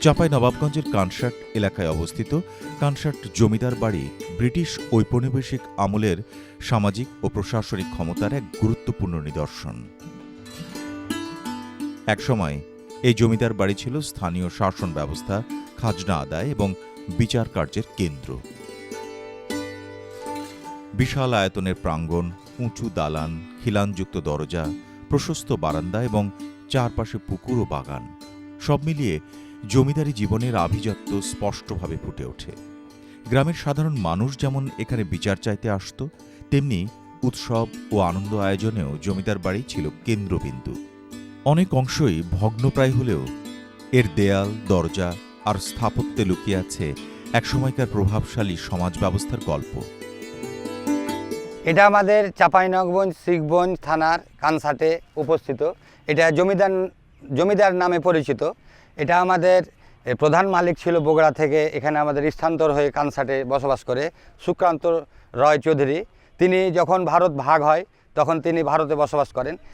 চাঁপাইনবাবগঞ্জের কানসাট এলাকায় অবস্থিত কানসাট জমিদার বাড়ি ব্রিটিশ ঔপনিবেশিক আমলের সামাজিক ও প্রশাসনিক ক্ষমতার এক গুরুত্বপূর্ণ নিদর্শন। একসময় এই জমিদার বাড়ি ছিল স্থানীয় শাসন ব্যবস্থা, খাজনা আদায় এবং বিচার কার্যের কেন্দ্র। বিশাল আয়তনের প্রাঙ্গণ, উঁচু দালান, খিলানযুক্ত দরজা, প্রশস্ত বারান্দা এবং চারপাশে পুকুর ও বাগান, সব মিলিয়ে জমিদারি জীবনের আভিজাত্য স্পষ্টভাবে ফুটে ওঠে। গ্রামের সাধারণ মানুষ যেমন এখানে বিচার চাইতে আসত, তেমনি উৎসব ও আনন্দ আয়োজনেও জমিদার বাড়ি ছিল কেন্দ্রবিন্দু। অনেক অংশই ভগ্নপ্রায় হলেও এর দেয়াল, দরজা আর স্থাপত্যে লুকিয়ে আছে একসময়কার প্রভাবশালী সমাজ ব্যবস্থার গল্প। এটা আমাদের চাঁপাইনবাবগঞ্জ শিখগঞ্জ থানার কানসাটে উপস্থিত। এটা জমিদার নামে পরিচিত। এটা আমাদের প্রধান মালিক ছিল বগুড়া থেকে, এখানে আমাদের স্থানান্তর হয়ে কানসাটে বসবাস করে সুকান্ত রয় চৌধুরী। তিনি যখন ভারত ভাগ হয় তখন তিনি ভারতে বসবাস করেন।